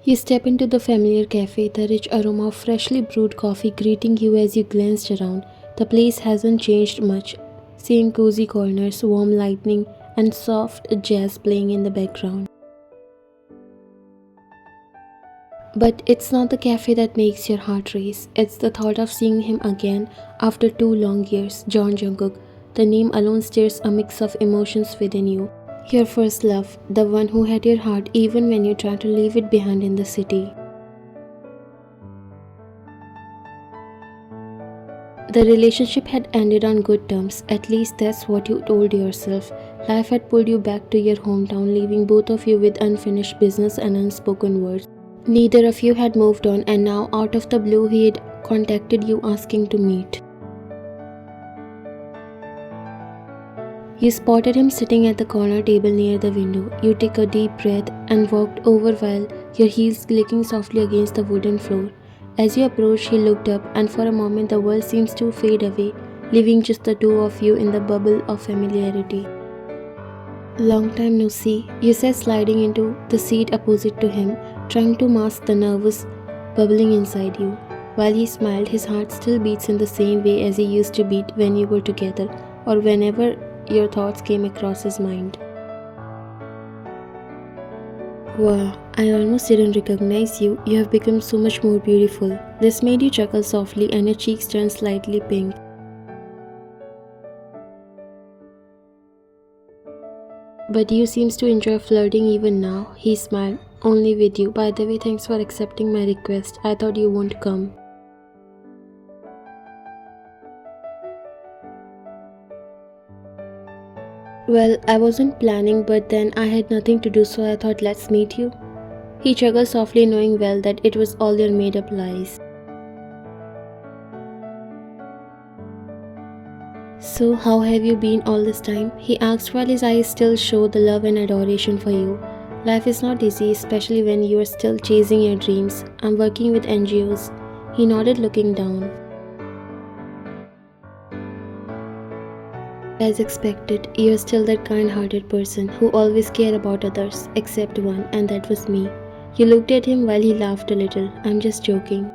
You step into the familiar cafe, the rich aroma of freshly brewed coffee greeting you as you glance around. The place hasn't changed much. Same cozy corners, warm lighting, and soft jazz playing in the background. But it's not the cafe that makes your heart race. It's the thought of seeing him again after 2 long years. John Jungkook. The name alone stirs a mix of emotions within you. Your first love, the one who had your heart even when you tried to leave it behind in the city. The relationship had ended on good terms, at least that's what you told yourself. Life had pulled you back to your hometown, leaving both of you with unfinished business and unspoken words. Neither of you had moved on, and now, out of the blue, he had contacted you asking to meet. You spotted him sitting at the corner table near the window. You took a deep breath and walked over while your heels clicking softly against the wooden floor. As you approached, he looked up, and for a moment the world seems to fade away, leaving just the two of you in the bubble of familiarity. Long time no see, you said, sliding into the seat opposite to him, trying to mask the nervous bubbling inside you. While he smiled, his heart still beats in the same way as he used to beat when you were together, or whenever your thoughts came across his mind. Wow, I almost didn't recognize you. You have become so much more beautiful. This made you chuckle softly and your cheeks turned slightly pink. But you seems to enjoy flirting even now. He smiled. Only with you. By the way, thanks for accepting my request. I thought you won't come. Well, I wasn't planning, but then I had nothing to do, so I thought let's meet you. He chuckled softly, knowing well that it was all your made up lies. So, how have you been all this time? He asked while his eyes still showed the love and adoration for you. Life is not easy, especially when you are still chasing your dreams. I'm working with NGOs. He nodded, looking down. As expected, you're still that kind hearted person who always cared about others, except one, and that was me. You looked at him while he laughed a little. I'm just joking.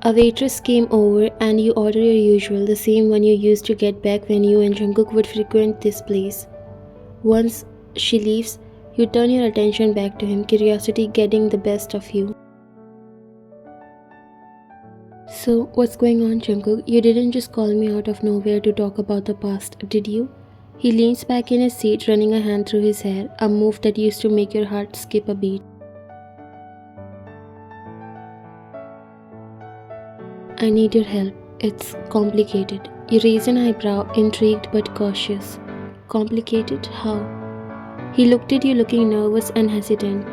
A waitress came over and you ordered your usual, the same one you used to get back when you and Jungkook would frequent this place. Once she leaves, you turn your attention back to him, curiosity getting the best of you. So, what's going on, Jungkook? You didn't just call me out of nowhere to talk about the past, did you? He leans back in his seat, running a hand through his hair, a move that used to make your heart skip a beat. I need your help. It's complicated. You raised an eyebrow, intrigued but cautious. Complicated? How? He looked at you, looking nervous and hesitant.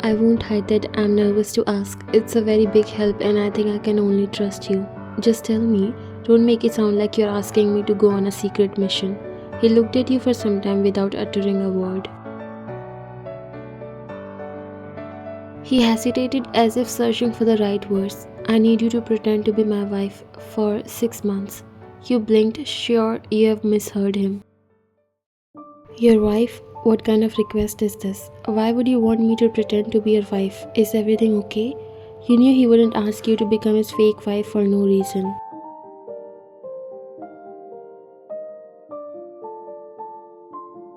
I won't hide that I'm nervous to ask. It's a very big help and I think I can only trust you. Just tell me. Don't make it sound like you're asking me to go on a secret mission. He looked at you for some time without uttering a word. He hesitated as if searching for the right words. I need you to pretend to be my wife for 6 months. You blinked, sure you have misheard him. Your wife? What kind of request is this? Why would you want me to pretend to be your wife? Is everything okay? You knew he wouldn't ask you to become his fake wife for no reason.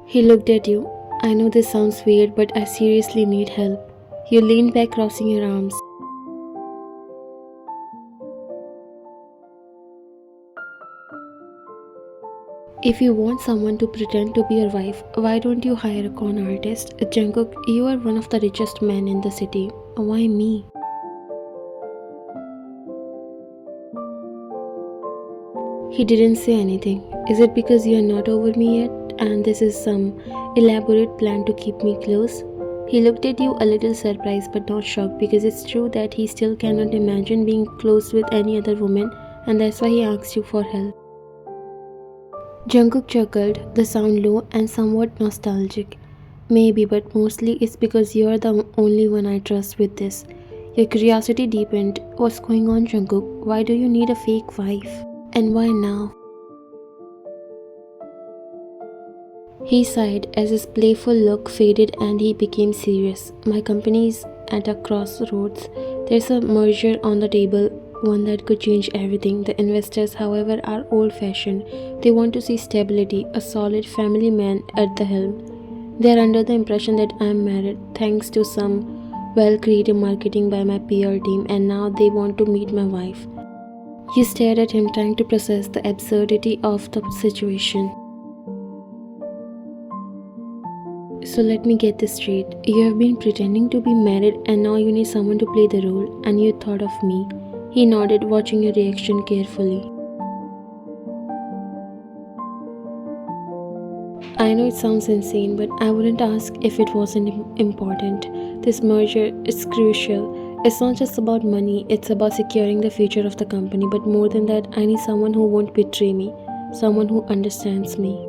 He looked at you. I know this sounds weird, but I seriously need help. You leaned back, crossing your arms. If you want someone to pretend to be your wife, why don't you hire a con artist? Jungkook, you are one of the richest men in the city. Why me? He didn't say anything. Is it because you are not over me yet and this is some elaborate plan to keep me close? He looked at you a little surprised but not shocked because it's true that he still cannot imagine being close with any other woman and that's why he asked you for help. Jungkook chuckled, the sound low and somewhat nostalgic. Maybe, but mostly it's because you're the only one I trust with this. Your curiosity deepened. What's going on, Jungkook? Why do you need a fake wife? And why now? He sighed as his playful look faded and he became serious. My company is at a crossroads. There's a merger on the table, one that could change everything. The investors, however, are old fashioned. They want to see stability, a solid family man at the helm. They are under the impression that I am married, thanks to some well creative marketing by my PR team, and now they want to meet my wife. He stared at him, trying to process the absurdity of the situation. So let me get this straight. You have been pretending to be married and now you need someone to play the role, and you thought of me. He nodded, watching your reaction carefully. I know it sounds insane, but I wouldn't ask if it wasn't important. This merger is crucial. It's not just about money, it's about securing the future of the company. But more than that, I need someone who won't betray me, someone who understands me.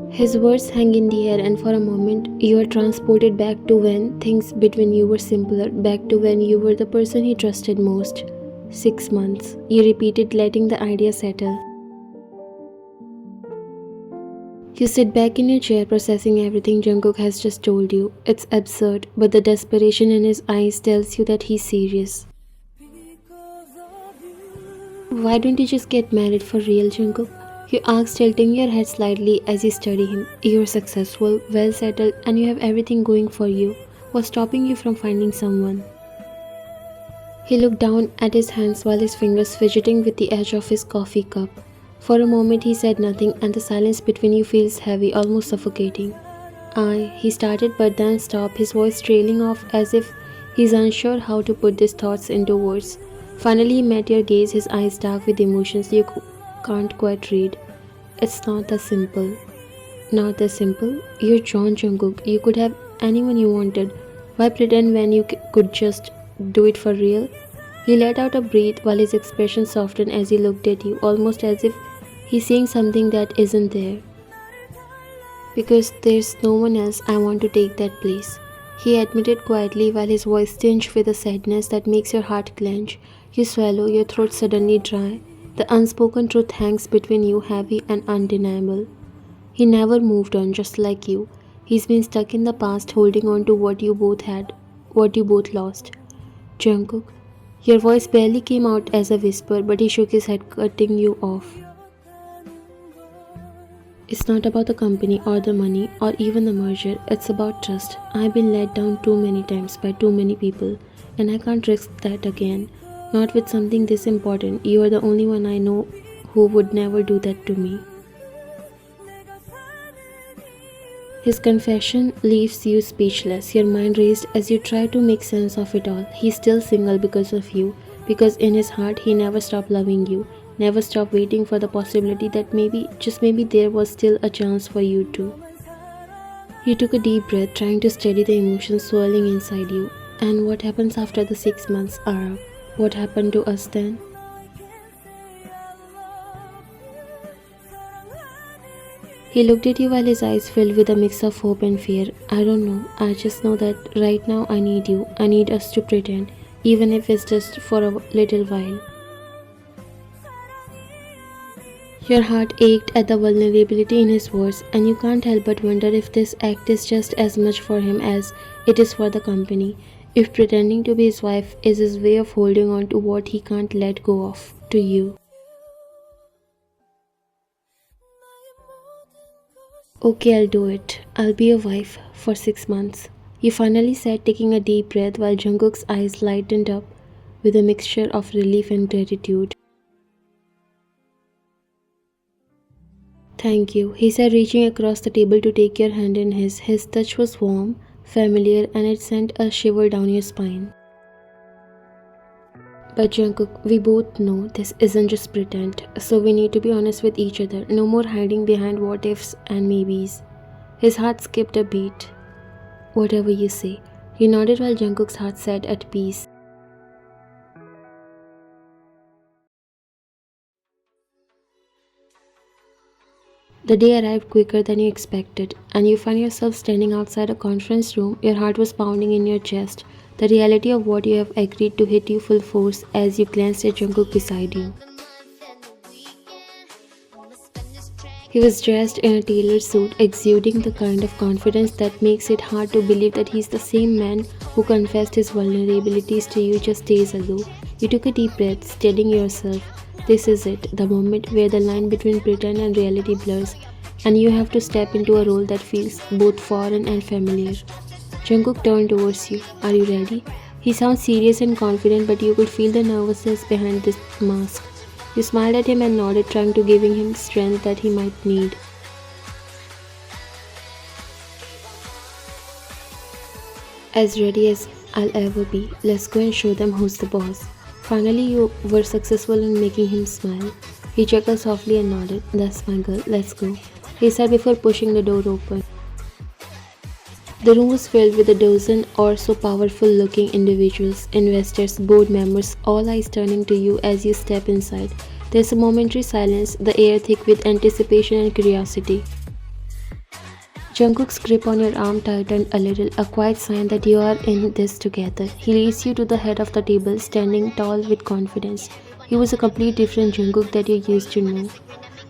His words hang in the air, and for a moment, you are transported back to when things between you were simpler, back to when you were the person he trusted most. 6 months. You repeated, letting the idea settle. You sit back in your chair, processing everything Jungkook has just told you. It's absurd, but the desperation in his eyes tells you that he's serious. Why don't you just get married for real, Jungkook? You ask, tilting your head slightly as you study him. You're successful, well settled, and you have everything going for you. What's stopping you from finding someone? He looked down at his hands while his fingers fidgeting with the edge of his coffee cup. For a moment he said nothing, and the silence between you feels heavy, almost suffocating. He started but then stopped, his voice trailing off as if he's unsure how to put these thoughts into words. Finally he met your gaze, his eyes dark with emotions you can't quite read. It's not that simple. Not that simple? You're John Jungkook. You could have anyone you wanted. Why pretend when you could just do it for real? He let out a breath while his expression softened as he looked at you, almost as if he's seeing something that isn't there. Because there's no one else I want to take that place, he admitted quietly while his voice tinged with a sadness that makes your heart clench. You swallow, your throat suddenly dry. The unspoken truth hangs between you, heavy and undeniable. He never moved on, just like you. He's been stuck in the past, holding on to what you both had, what you both lost. Jungkook, your voice barely came out as a whisper, but he shook his head, cutting you off. It's not about the company or the money or even the merger, it's about trust. I've been let down too many times by too many people, and I can't risk that again. Not with something this important. You are the only one I know who would never do that to me. His confession leaves you speechless, your mind raced as you try to make sense of it all. He's still single because of you, because in his heart he never stopped loving you, never stopped waiting for the possibility that maybe, just maybe, there was still a chance for you too. You took a deep breath, trying to steady the emotions swirling inside you. And what happens after the 6 months are up? What happened to us then? He looked at you while his eyes filled with a mix of hope and fear. I don't know. I just know that right now I need you. I need us to pretend, even if it's just for a little while. Your heart ached at the vulnerability in his words, and you can't help but wonder if this act is just as much for him as it is for the company. If pretending to be his wife is his way of holding on to what he can't let go of, to you. Okay, I'll do it. I'll be a wife for 6 months. He finally said, taking a deep breath while Jungkook's eyes lightened up with a mixture of relief and gratitude. Thank you, he said, reaching across the table to take your hand in his. His touch was warm, familiar, and it sent a shiver down your spine. But Jungkook, we both know this isn't just pretend, so we need to be honest with each other. No more hiding behind what ifs and maybes. His heart skipped a beat. Whatever you say. He nodded while Jungkook's heart sat at peace. The day arrived quicker than you expected, and you find yourself standing outside a conference room. Your heart was pounding in your chest. The reality of what you have agreed to hit you full force as you glanced at Jungkook beside you. He was dressed in a tailored suit, exuding the kind of confidence that makes it hard to believe that he's the same man who confessed his vulnerabilities to you just days ago. You took a deep breath, telling yourself, this is it, the moment where the line between pretend and reality blurs, and you have to step into a role that feels both foreign and familiar. Jungkook turned towards you. Are you ready? He sounds serious and confident, but you could feel the nervousness behind this mask. You smiled at him and nodded, trying to giving him strength that he might need. As ready as I'll ever be. Let's go and show them who's the boss. Finally, you were successful in making him smile. He chuckled softly and nodded. That's my girl, let's go, he said before pushing the door open. The room was filled with a dozen or so powerful looking individuals, investors, board members, all eyes turning to you as you step inside. There's a momentary silence, the air thick with anticipation and curiosity. Jungkook's grip on your arm tightened a little, a quiet sign that you are in this together. He leads you to the head of the table, standing tall with confidence. He was a complete different Jungkook that you used to know.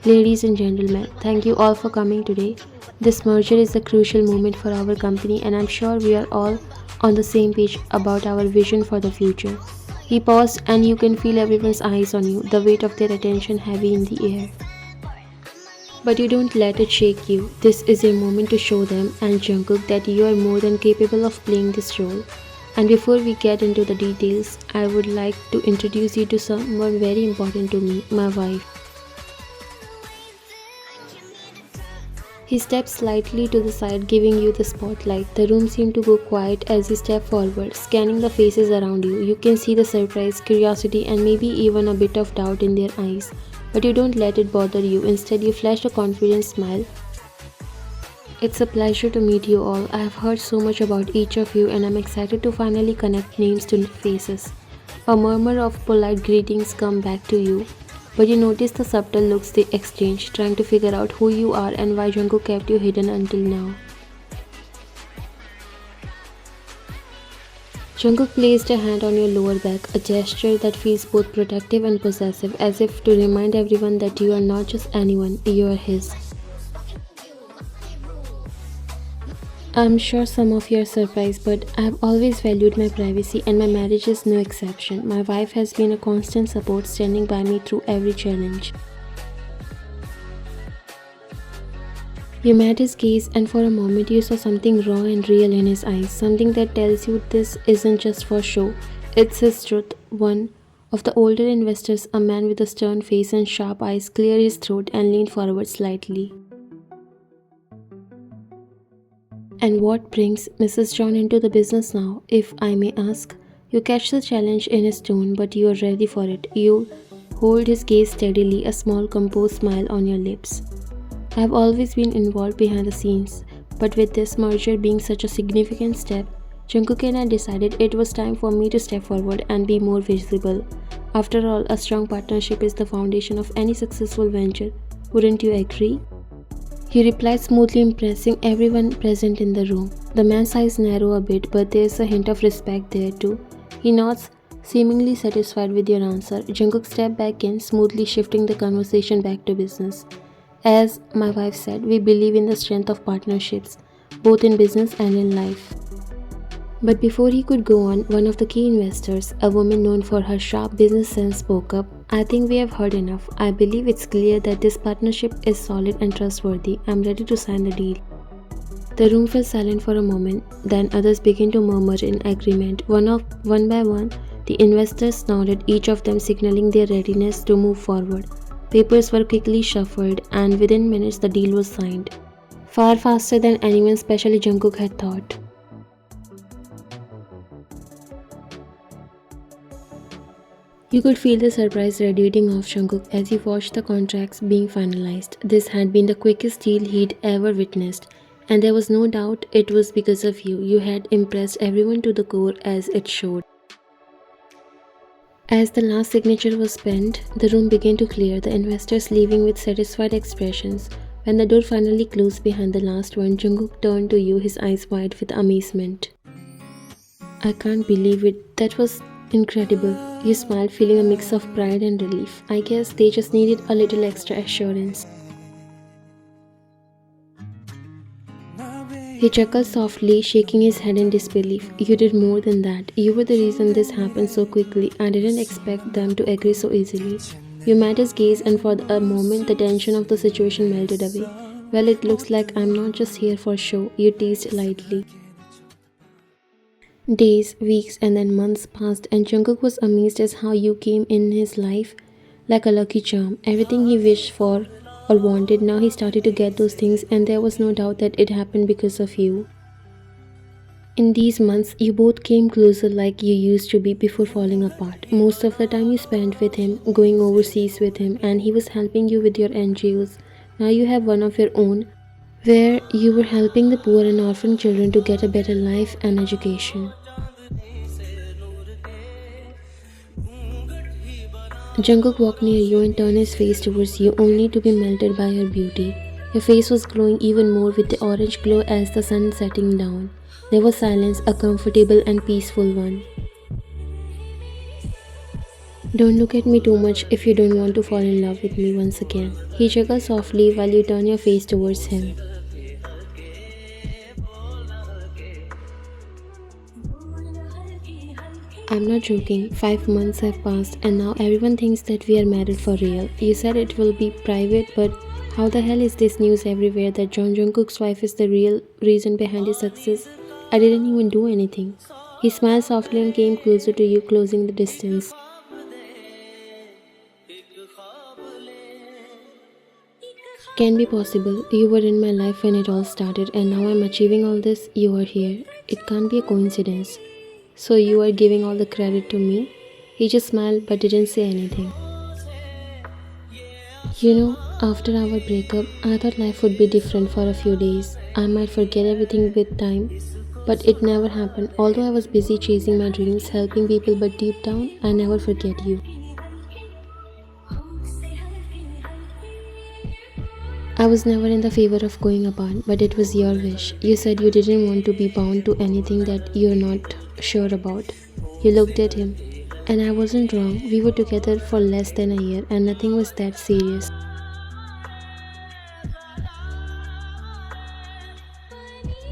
Ladies and gentlemen, thank you all for coming today. This merger is a crucial moment for our company, and I'm sure we are all on the same page about our vision for the future. He paused, and you can feel everyone's eyes on you, the weight of their attention heavy in the air. But you don't let it shake you. This is your moment to show them and Jungkook that you are more than capable of playing this role. And before we get into the details, I would like to introduce you to someone very important to me, my wife. He stepped slightly to the side, giving you the spotlight. The room seemed to go quiet as you step forward, scanning the faces around you. You can see the surprise, curiosity, and maybe even a bit of doubt in their eyes. But you don't let it bother you. Instead, you flash a confident smile. It's a pleasure to meet you all. I have heard so much about each of you, and I'm excited to finally connect names to faces. A murmur of polite greetings come back to you, but you notice the subtle looks they exchange, trying to figure out who you are and why Jungkook kept you hidden until now. Jungkook placed a hand on your lower back, a gesture that feels both protective and possessive, as if to remind everyone that you are not just anyone, you are his. I'm sure some of you are surprised, but I have always valued my privacy, and my marriage is no exception. My wife has been a constant support, standing by me through every challenge. You met his gaze, and for a moment you saw something raw and real in his eyes, something that tells you this isn't just for show, it's his truth. One of the older investors, a man with a stern face and sharp eyes, cleared his throat and leaned forward slightly. And what brings Mrs. John into the business now, if I may ask? You catch the challenge in his tone, but you are ready for it. You hold his gaze steadily, a small composed smile on your lips. I have always been involved behind the scenes, but with this merger being such a significant step, Jungkook and I decided it was time for me to step forward and be more visible. After all, a strong partnership is the foundation of any successful venture. Wouldn't you agree? He replied smoothly, impressing everyone present in the room. The man's eyes narrow a bit, but there's a hint of respect there too. He nods, seemingly satisfied with your answer. Jungkook stepped back in, smoothly shifting the conversation back to business. As my wife said, we believe in the strength of partnerships, both in business and in life. But before he could go on, one of the key investors, a woman known for her sharp business sense, spoke up. I think we have heard enough. I believe it's clear that this partnership is solid and trustworthy. I'm ready to sign the deal. The room fell silent for a moment, then others began to murmur in agreement. One by one, the investors nodded, each of them signaling their readiness to move forward. Papers were quickly shuffled, and within minutes the deal was signed. Far faster than anyone, especially Jungkook, had thought. You could feel the surprise radiating off Jungkook as he watched the contracts being finalized. This had been the quickest deal he'd ever witnessed, and there was no doubt it was because of you. You had impressed everyone to the core, as it showed. As the last signature was penned, the room began to clear, the investors leaving with satisfied expressions. When the door finally closed behind the last one, Jungkook turned to you, his eyes wide with amazement. I can't believe it. That was incredible. You smiled, feeling a mix of pride and relief. I guess they just needed a little extra assurance. He chuckled softly, shaking his head in disbelief. You did more than that. You were the reason this happened so quickly. I didn't expect them to agree so easily. You met his gaze, and for a moment, the tension of the situation melted away. Well, it looks like I'm not just here for show, you teased lightly. Days, weeks, and then months passed, and Jungkook was amazed as how you came in his life like a lucky charm. Everything he wished for or wanted, now he started to get those things, and there was no doubt that it happened because of you. In these months, you both came closer like you used to be before falling apart. Most of the time you spent with him, going overseas with him, and he was helping you with your NGOs. Now you have one of your own, where you were helping the poor and orphan children to get a better life and education. Jungkook walked near you and turned his face towards you only to be melted by your beauty. Your face was glowing even more with the orange glow as the sun setting down. There was silence, a comfortable and peaceful one. Don't look at me too much if you don't want to fall in love with me once again. He chuckled softly while you turned your face towards him. I'm not joking. 5 months have passed and now everyone thinks that we are married for real. You said it will be private, but how the hell is this news everywhere that John Jungkook's wife is the real reason behind his success? I didn't even do anything. He smiled softly and came closer to you, closing the distance. Can be possible. You were in my life when it all started, and now I'm achieving all this. You are here. It can't be a coincidence. So you are giving all the credit to me? He just smiled but didn't say anything. You know, after our breakup, I thought life would be different for a few days. I might forget everything with time, but it never happened. Although I was busy chasing my dreams, helping people, but deep down, I never forget you. I was never in the favor of going apart, but it was your wish. You said you didn't want to be bound to anything that you're not sure about. You looked at him, and I wasn't wrong. We were together for less than a year, and nothing was that serious.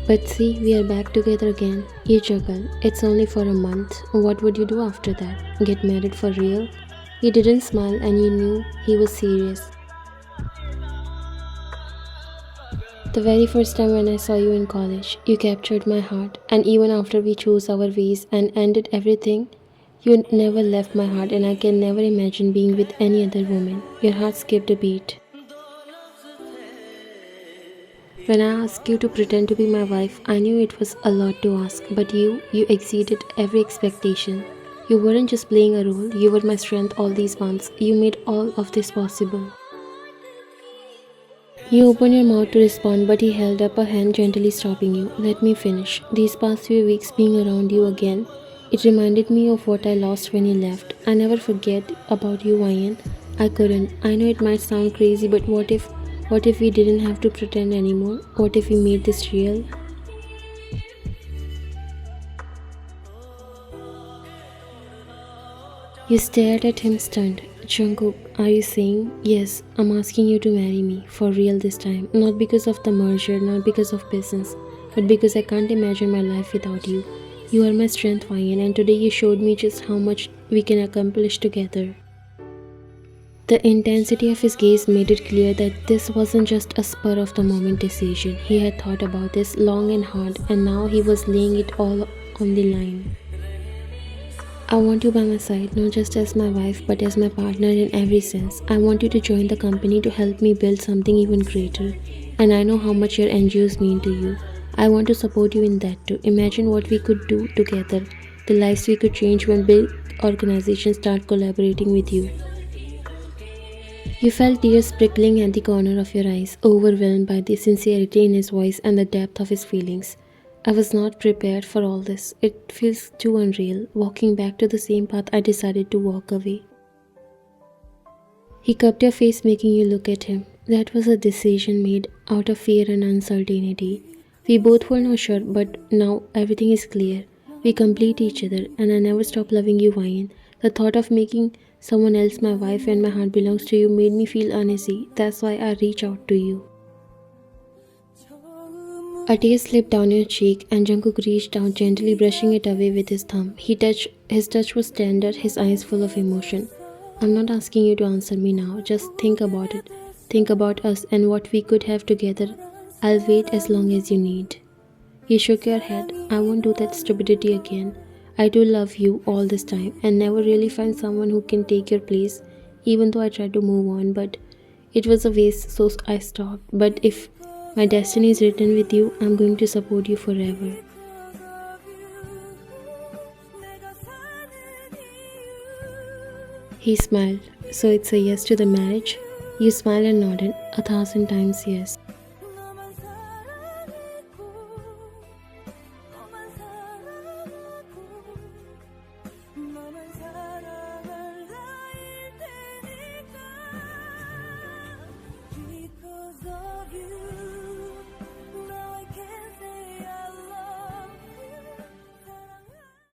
But see, we are back together again. You chuckled. It's only for a month. What would you do after that? Get married for real? He didn't smile, and you knew he was serious. The very first time when I saw you in college, you captured my heart, and even after we chose our ways and ended everything, you never left my heart, and I can never imagine being with any other woman. Your heart skipped a beat. When I asked you to pretend to be my wife, I knew it was a lot to ask, but you exceeded every expectation. You weren't just playing a role, you were my strength all these months. You made all of this possible. You opened your mouth to respond, but he held up a hand, gently stopping you. Let me finish. These past few weeks being around you again, it reminded me of what I lost when you left. I never forget about you, Ryan. I couldn't. I know it might sound crazy, but what if we didn't have to pretend anymore? What if we made this real? You stared at him stunned. Jungkook, are you saying? Yes, I'm asking you to marry me, for real this time. Not because of the merger, not because of business, but because I can't imagine my life without you. You are my strength, Ryan, and today you showed me just how much we can accomplish together. The intensity of his gaze made it clear that this wasn't just a spur of the moment decision. He had thought about this long and hard, and now he was laying it all on the line. I want you by my side, not just as my wife, but as my partner in every sense. I want you to join the company to help me build something even greater. And I know how much your NGOs mean to you. I want to support you in that too. Imagine what we could do together, the lives we could change when big organizations start collaborating with you. You felt tears prickling at the corner of your eyes, overwhelmed by the sincerity in his voice and the depth of his feelings. I was not prepared for all this. It feels too unreal. Walking back to the same path, I decided to walk away. He cupped your face, making you look at him. That was a decision made out of fear and uncertainty. We both were not sure, but now everything is clear. We complete each other, and I never stop loving you, Ryan. The thought of making someone else my wife when my heart belongs to you made me feel uneasy. That's why I reach out to you. A tear slipped down your cheek, and Jungkook reached out, gently brushing it away with his thumb. His touch was tender, his eyes full of emotion. I'm not asking you to answer me now. Just think about it. Think about us and what we could have together. I'll wait as long as you need. He shook your head. I won't do that stupidity again. I do love you all this time and never really find someone who can take your place, even though I tried to move on, but it was a waste, so I stopped. But if my destiny is written with you, I'm going to support you forever. He smiled. So it's a yes to the marriage? You smiled and nodded, 1,000 times yes.